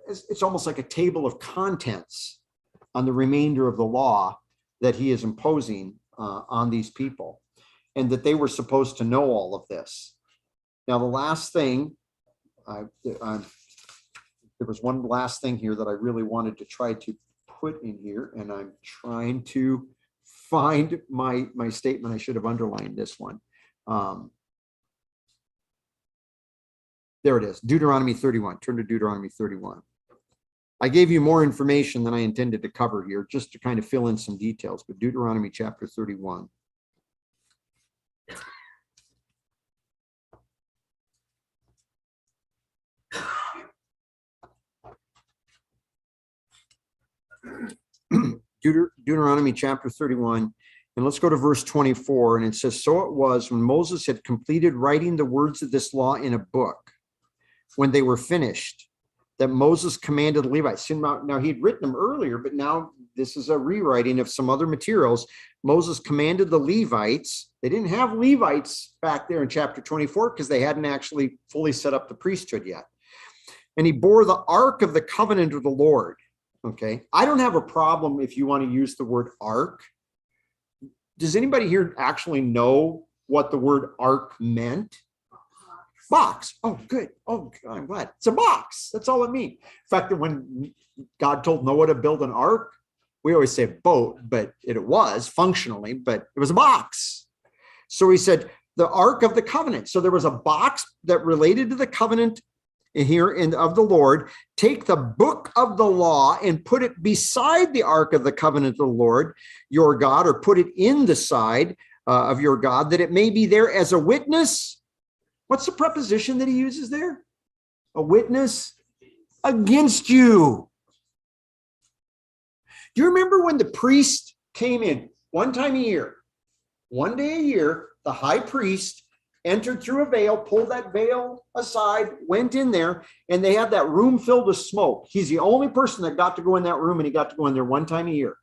it's almost like a table of contents on the remainder of the law that he is imposing on these people, and that they were supposed to know all of this. Now, the last thing, there was one last thing here that I really wanted to try to put in here, and I'm trying to find my statement. I should have underlined this one. There it is, Deuteronomy 31. Turn to Deuteronomy 31. I gave you more information than I intended to cover here, just to kind of fill in some details, but Deuteronomy chapter 31. Deuteronomy chapter 31, and let's go to verse 24, and it says, so it was when Moses had completed writing the words of this law in a book, when they were finished, that Moses commanded the Levites. Now he'd written them earlier, but now this is a rewriting of some other materials. Moses commanded the Levites. They didn't have Levites back there in chapter 24 because they hadn't actually fully set up the priesthood yet. And he bore the ark of the covenant of the Lord. Okay, I don't have a problem if you want to use the word ark. Does anybody here actually know what the word ark meant? Box. Oh, good. Oh, I'm glad. It's a box. That's all it means. In fact, when God told Noah to build an ark, we always say boat, but it was functionally, but it was a box. So he said the ark of the covenant. So there was a box that related to the covenant here of the Lord. Take the book of the law and put it beside the ark of the covenant of the Lord, your God, or put it in the side of your God, that it may be there as a witness. What's the preposition that he uses there? A witness against you. Do you remember when the priest came in one time a year, one day a year, the high priest entered through a veil, pulled that veil aside, went in there, and they had that room filled with smoke. He's the only person that got to go in that room, and he got to go in there one time a year.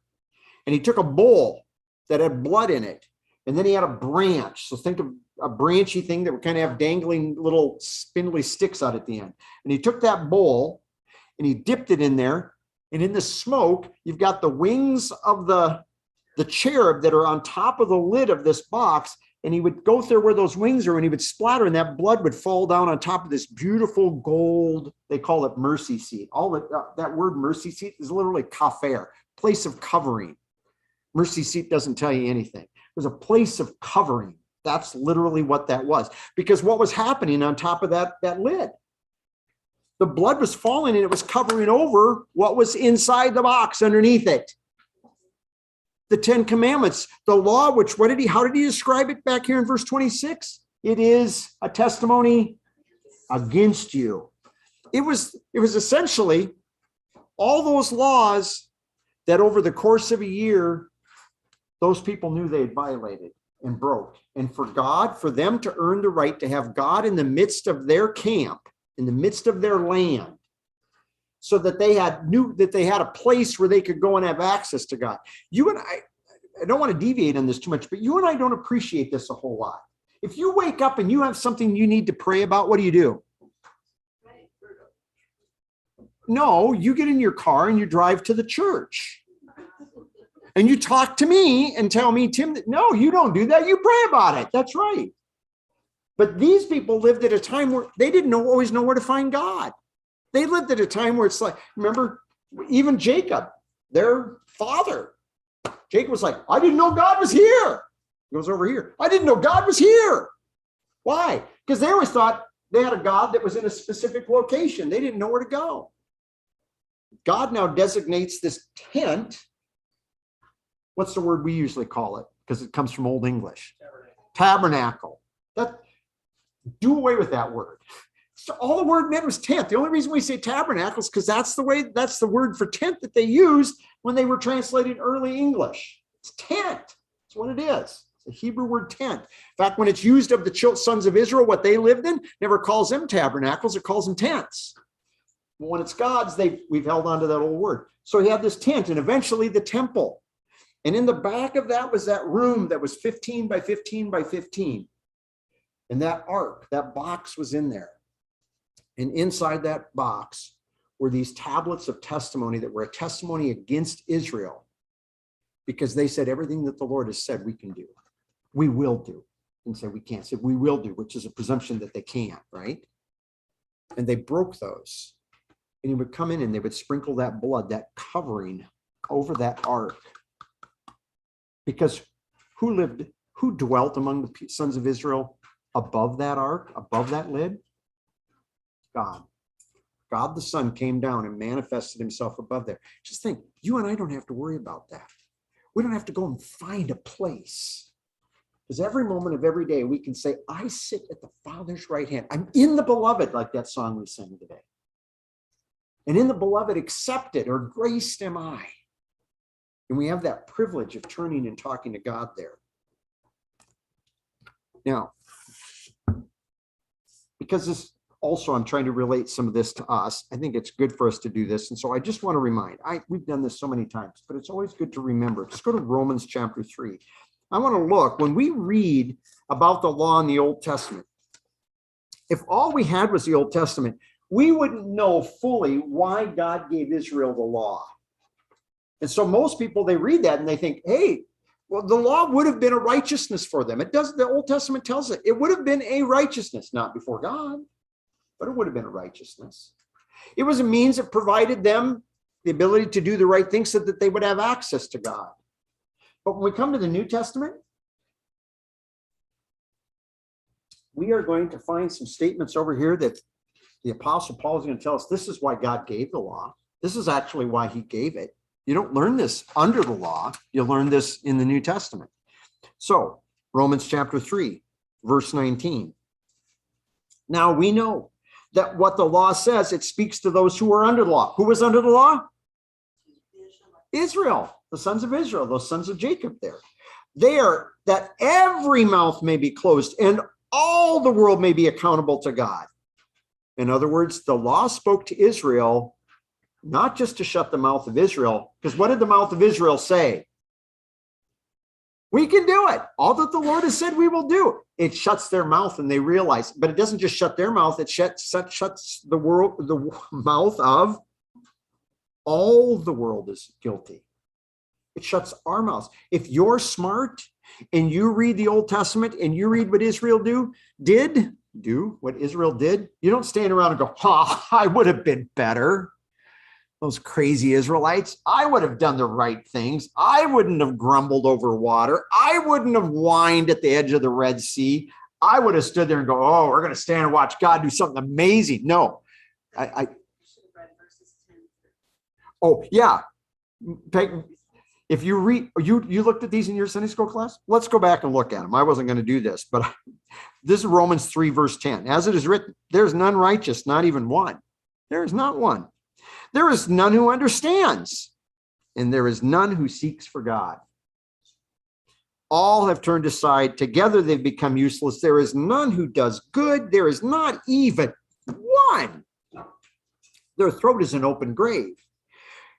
And he took a bowl that had blood in it, and then he had a branch. So think of a branchy thing that would kind of have dangling little spindly sticks out at the end. And he took that bowl and he dipped it in there. And in the smoke, you've got the wings of the cherub that are on top of the lid of this box. And he would go there where those wings are, and he would splatter, and that blood would fall down on top of this beautiful gold. They call it mercy seat. That word mercy seat is literally kafer, place of covering. Mercy seat doesn't tell you anything. It was a place of covering. That's literally what that was. Because what was happening on top of that lid? The blood was falling, and it was covering over what was inside the box underneath it. The 10 Commandments, the law, how did he describe it back here in verse 26? It is a testimony against you. It was essentially all those laws that over the course of a year, those people knew they had violated and broke. And for them to earn the right to have God in the midst of their camp, in the midst of their land, so that knew that they had a place where they could go and have access to God. You and I don't want to deviate on this too much, but you and I don't appreciate this a whole lot. If you wake up and you have something you need to pray about, what do? No, you get in your car and you drive to the church. And you talk to me and tell me, Tim, no, you don't do that. You pray about it. That's right. But these people lived at a time where they didn't always know where to find God. They lived at a time where it's like, remember, even Jacob, their father, Jacob was like, I didn't know God was here. He goes over here. I didn't know God was here. Why? Because they always thought they had a God that was in a specific location. They didn't know where to go. God now designates this tent. What's the word we usually call it? Because it comes from Old English. Tabernacle. Do away with that word. So all the word meant was tent. The only reason we say tabernacle is because that's the word for tent that they used when they were translating early English. It's tent. That's what it is. It's a Hebrew word tent. In fact, when it's used of the sons of Israel, what they lived in, never calls them tabernacles, it calls them tents. But when it's God's, we've held on to that old word. So he had this tent, and eventually the temple. And in the back of that was that room that was 15 by 15 by 15. And that ark, that box was in there. And inside that box were these tablets of testimony that were a testimony against Israel, because they said everything that the Lord has said we can do. We will do. And say we can't. Say we will do, which is a presumption that they can't, right? And they broke those. And he would come in and they would sprinkle that blood, that covering over that ark. Because who dwelt among the sons of Israel above that ark, above that lid? God. God the Son came down and manifested himself above there. Just think, you and I don't have to worry about that. We don't have to go and find a place. Because every moment of every day we can say, I sit at the Father's right hand. I'm in the beloved, like that song we sang today. And in the beloved accepted or graced am I. And we have that privilege of turning and talking to God there. Now, because this also, I'm trying to relate some of this to us. I think it's good for us to do this. And so I just want to remind, we've done this so many times, but it's always good to remember. Just go to Romans chapter 3. I want to look, when we read about the law in the Old Testament, if all we had was the Old Testament, we wouldn't know fully why God gave Israel the law. And so most people, they read that and they think, hey, well, the law would have been a righteousness for them. It does. The Old Testament tells it. It would have been a righteousness, not before God, but it would have been a righteousness. It was a means that provided them the ability to do the right thing so that they would have access to God. But when we come to the New Testament, we are going to find some statements over here that the Apostle Paul is going to tell us this is why God gave the law. This is actually why he gave it. You don't learn this under the law. You learn this in the New Testament. So, Romans chapter 3, verse 19. Now we know that what the law says, it speaks to those who are under the law. Who was under the law? Israel, the sons of Israel, those sons of Jacob there. There, that every mouth may be closed and all the world may be accountable to God. In other words, the law spoke to Israel, not just to shut the mouth of Israel, because what did the mouth of Israel say? We can do it. All that the Lord has said we will do. It shuts their mouth and they realize, but it doesn't just shut their mouth, it shuts the mouth of all the world is guilty. It shuts our mouths. If you're smart and you read the Old Testament and you read what Israel did what Israel did, you don't stand around and go, I would have been better. Those crazy Israelites, I would have done the right things. I wouldn't have grumbled over water. I wouldn't have whined at the edge of the Red Sea. I would have stood there and go, oh, we're going to stand and watch God do something amazing. No, Oh, yeah. If you read, you looked at these in your Sunday school class? Let's go back and look at them. I wasn't going to do this, but this is Romans 3, verse 10. As it is written, there's none righteous, not even one. There is not one. There is none who understands, and there is none who seeks for God. All have turned aside. Together they've become useless. There is none who does good. There is not even one. Their throat is an open grave.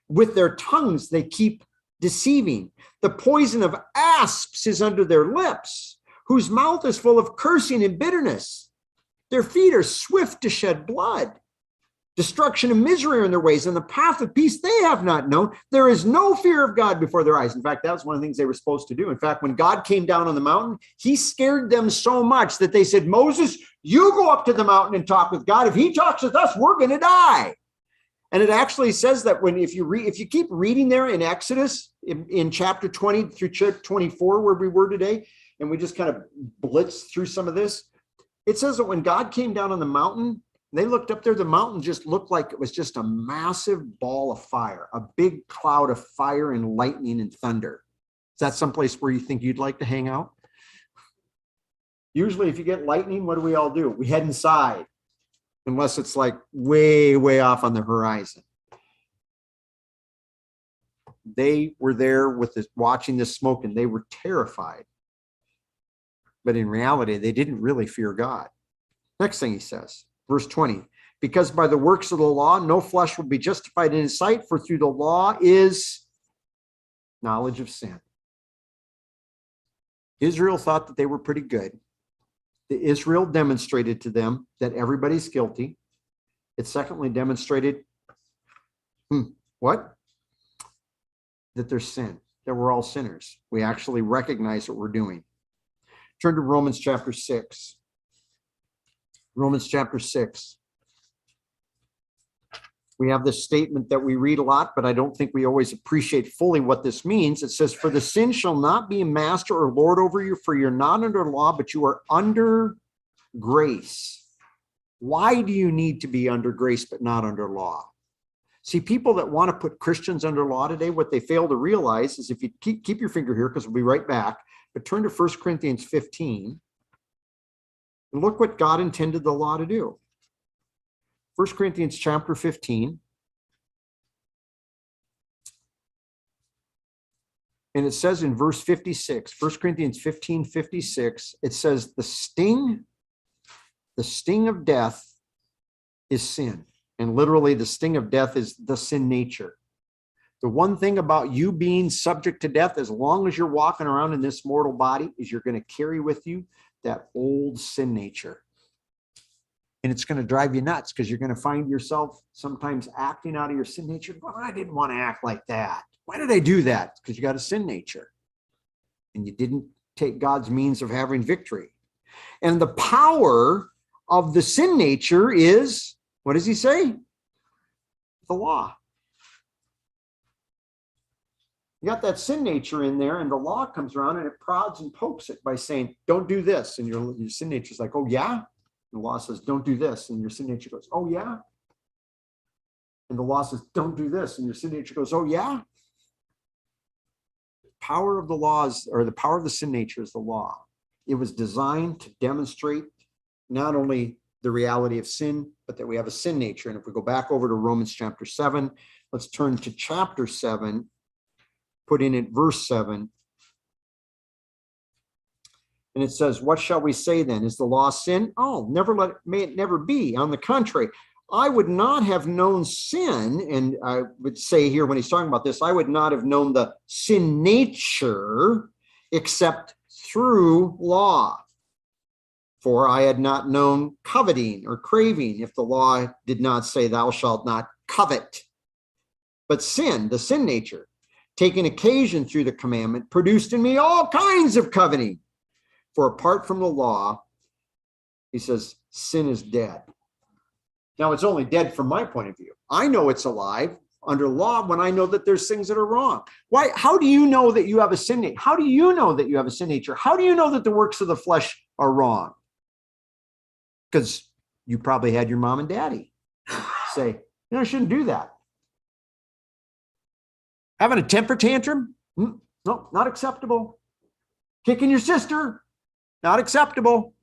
With their tongues they keep deceiving. The poison of asps is under their lips, whose mouth is full of cursing and bitterness. Their feet are swift to shed blood. Destruction and misery are in their ways, and the path of peace they have not known. There is no fear of God before their eyes. In fact, that was one of the things they were supposed to do. In fact, when God came down on the mountain, he scared them so much that they said, Moses, you go up to the mountain and talk with God. If he talks with us, we're going to die. And it actually says that if you keep reading there in Exodus, in chapter 20 through chapter 24, where we were today, and we just kind of blitzed through some of this, it says that when God came down on the mountain, they looked up there, the mountain just looked like it was just a massive ball of fire, a big cloud of fire and lightning and thunder. Is that someplace where you think you'd like to hang out? Usually if you get lightning, what do we all do? We head inside, unless it's like way, way off on the horizon. They were there with this, watching this smoke, and they were terrified. But in reality, they didn't really fear God. Next thing he says, verse 20, because by the works of the law, no flesh will be justified in his sight, for through the law is knowledge of sin. Israel thought that they were pretty good. Israel demonstrated to them that everybody's guilty. It secondly demonstrated, what? That there's sin, that we're all sinners. We actually recognize what we're doing. Turn to Romans chapter 6. Romans chapter 6. We have this statement that we read a lot, but I don't think we always appreciate fully what this means. It says, for the sin shall not be a master or lord over you, for you're not under law, but you are under grace. Why do you need to be under grace but not under law? See, people that want to put Christians under law today, what they fail to realize is, if you keep your finger here, because we'll be right back, but turn to 1 Corinthians 15 and look what God intended the law to do. 1 Corinthians chapter 15. And it says in verse 56, 1 Corinthians 15, 56, it says, the sting of death is sin. And literally, the sting of death is the sin nature. The one thing about you being subject to death, as long as you're walking around in this mortal body, is you're going to carry with you that old sin nature. And it's going to drive you nuts, because you're going to find yourself sometimes acting out of your sin nature. Well, I didn't want to act like that. Why did I do that? Because you got a sin nature. And you didn't take God's means of having victory. And the power of the sin nature is, what does he say? The law. You got that sin nature in there, and the law comes around and it prods and pokes it by saying, don't do this. And your sin nature is like, oh, yeah. The law says, don't do this. And your sin nature goes, oh, yeah. And the law says, don't do this. And your sin nature goes, oh, yeah. The power of the laws, or the power of the sin nature, is the law. It was designed to demonstrate not only the reality of sin, but that we have a sin nature. And if we go back over to Romans chapter 7, let's turn to chapter 7, put in at verse 7. And it says, what shall we say then? Is the law sin? Oh, may it never be. On the contrary, I would not have known sin. And I would say here, when he's talking about this, I would not have known the sin nature except through law. For I had not known coveting or craving if the law did not say, thou shalt not covet. But sin, the sin nature, taking occasion through the commandment, produced in me all kinds of coveting. For apart from the law, he says, sin is dead. Now, it's only dead from my point of view. I know it's alive under law when I know that there's things that are wrong. Why? How do you know that you have a sin nature? How do you know that you have a sin nature? How do you know that the works of the flesh are wrong? Because you probably had your mom and daddy say, I shouldn't do that. Having a temper tantrum? No, not acceptable. Kicking your sister? Not acceptable.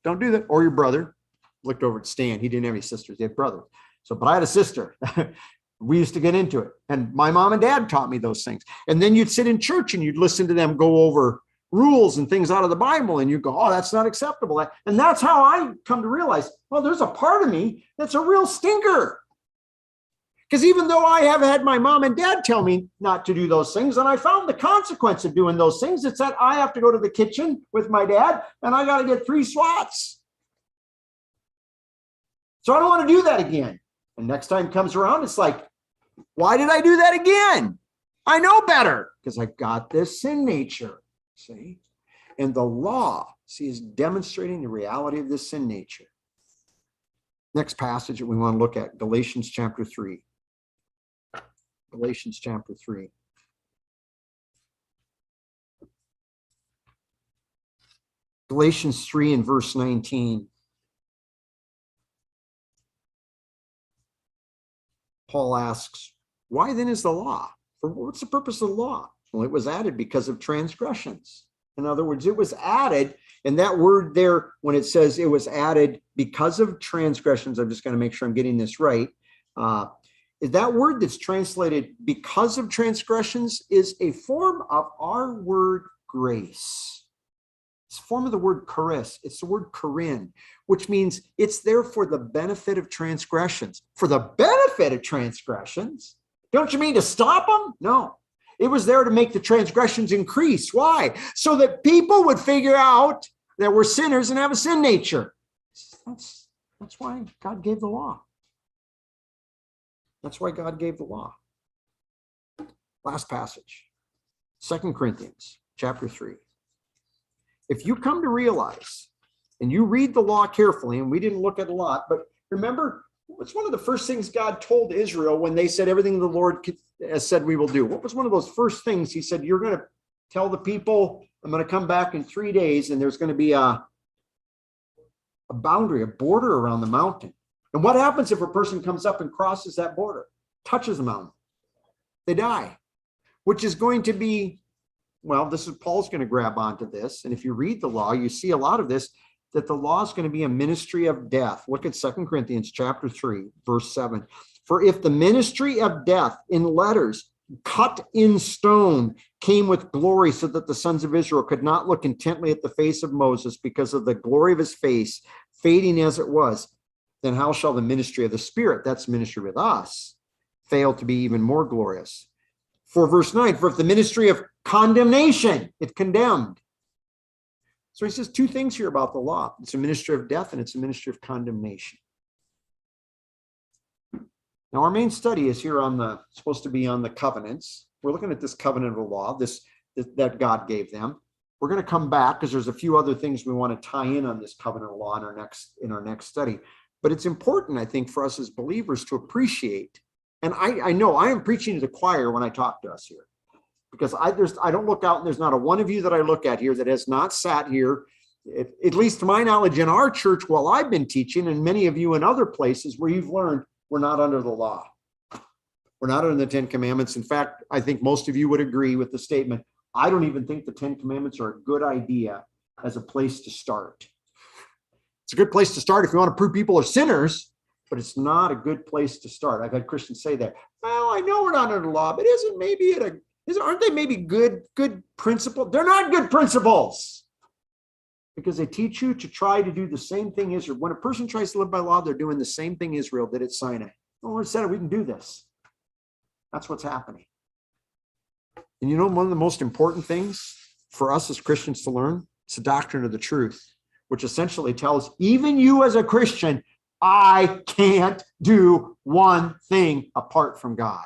Don't do that. Or your brother. Looked over at Stan. He didn't have any sisters. He had brothers. But I had a sister. We used to get into it. And my mom and dad taught me those things. And then you'd sit in church and you'd listen to them go over rules and things out of the Bible. And you go, oh, that's not acceptable. And that's how I come to realize, well, there's a part of me that's a real stinker. Because even though I have had my mom and dad tell me not to do those things, and I found the consequence of doing those things, it's that I have to go to the kitchen with my dad and I got to get 3 swats. So I don't want to do that again. And next time comes around, it's like, why did I do that again? I know better because I got this sin nature, see? And the law, see, is demonstrating the reality of this sin nature. Next passage that we want to look at, Galatians chapter 3. Galatians chapter 3. Galatians 3 and verse 19. Paul asks, why then is the law? For what's the purpose of the law? Well, it was added because of transgressions. In other words, it was added, and that word there, when it says it was added because of transgressions, I'm just going to make sure I'm getting this right. That word that's translated because of transgressions is a form of our word grace. It's a form of the word charis. It's the word charin, which means it's there for the benefit of transgressions. For the benefit of transgressions? Don't you mean to stop them? No. It was there to make the transgressions increase. Why? So that people would figure out that we're sinners and have a sin nature. That's why God gave the law. That's why God gave the law. Last passage, 2 Corinthians chapter 3. If you come to realize, and you read the law carefully, and we didn't look at a lot, but remember, what's one of the first things God told Israel when they said everything the Lord has said we will do? What was one of those first things he said? You're going to tell the people, I'm going to come back in 3 days, and there's going to be a a boundary, a border around the mountain. And what happens if a person comes up and crosses that border, touches the mountain? They die, which is going to be, well, Paul's going to grab onto this. And if you read the law, you see a lot of this, that the law is going to be a ministry of death. Look at 2 Corinthians chapter 3, verse 7. For if the ministry of death in letters cut in stone came with glory, so that the sons of Israel could not look intently at the face of Moses because of the glory of his face, fading as it was, then how shall the ministry of the Spirit, that's ministry with us, fail to be even more glorious? For verse 9, for if the ministry of condemnation, it condemned. So he says two things here about the law. It's a ministry of death and it's a ministry of condemnation. Now, our main study is here supposed to be on the covenants. We're looking at this covenant of the law, that God gave them. We're going to come back because there's a few other things we want to tie in on this covenant of law in our next study. But it's important, I think, for us as believers to appreciate. And I know I am preaching to the choir when I talk to us here, because I don't look out and there's not a one of you that I look at here that has not sat here, at least to my knowledge, in our church while I've been teaching, and many of you in other places where you've learned we're not under the law. We're not under the 10 Commandments. In fact, I think most of you would agree with the statement. I don't even think the 10 Commandments are a good idea as a place to start. It's a good place to start if you want to prove people are sinners, but it's not a good place to start. I've had Christians say that. Well, I know we're not under the law, but aren't they maybe good principles? They're not good principles, because they teach you to try to do the same thing Israel. When a person tries to live by law, they're doing the same thing Israel did at Sinai. The Lord said, we can do this. That's what's happening. And you know, one of the most important things for us as Christians to learn, it's the doctrine of the truth, which essentially tells even you as a Christian, I can't do one thing apart from God.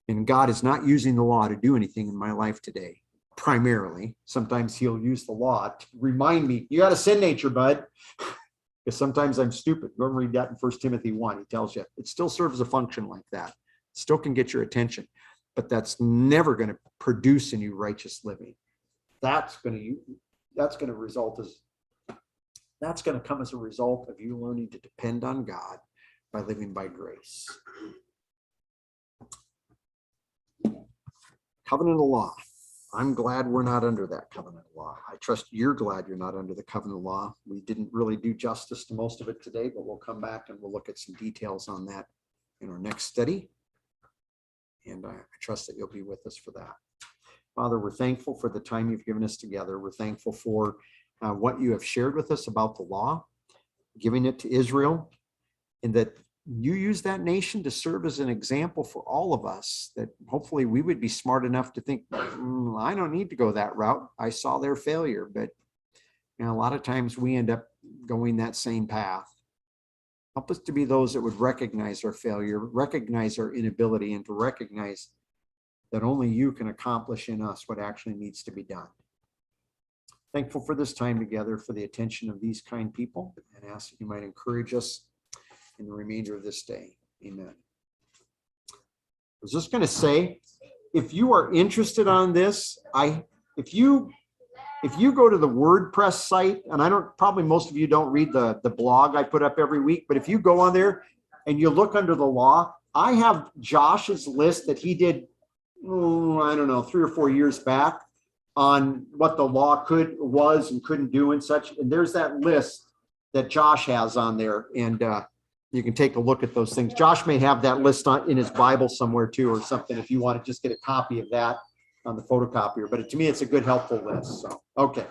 And God is not using the law to do anything in my life today. Primarily, sometimes he'll use the law to remind me, you got a sin nature, bud. Because sometimes I'm stupid. Go and read that in 1 Timothy 1. He tells you it still serves a function like that. Still can get your attention, but that's never going to produce in you righteous living. That's going to come as a result of you learning to depend on God by living by grace. Covenant of law. I'm glad we're not under that covenant law. I trust you're glad you're not under the covenant law. We didn't really do justice to most of it today, but we'll come back and we'll look at some details on that in our next study. And I trust that you'll be with us for that. Father, we're thankful for the time you've given us together. We're thankful for what you have shared with us about the law, giving it to Israel, and that you use that nation to serve as an example for all of us, that hopefully we would be smart enough to think, I don't need to go that route. I saw their failure. But a lot of times we end up going that same path. Help us to be those that would recognize our failure, recognize our inability, and to recognize that only you can accomplish in us what actually needs to be done. Thankful for this time together, for the attention of these kind people, and ask that you might encourage us in the remainder of this day. Amen. I was just going to say, if you are interested on this, if you go to the WordPress site, and probably most of you don't read the blog I put up every week, but if you go on there and you look under the law, I have Josh's list that he did, 3 or 4 years back on what the law was and couldn't do and such. And there's that list that Josh has on there. And you can take a look at those things. Josh may have that list in his Bible somewhere too, or something, if you want to just get a copy of that on the photocopier. But to me, it's a good, helpful list. So, okay.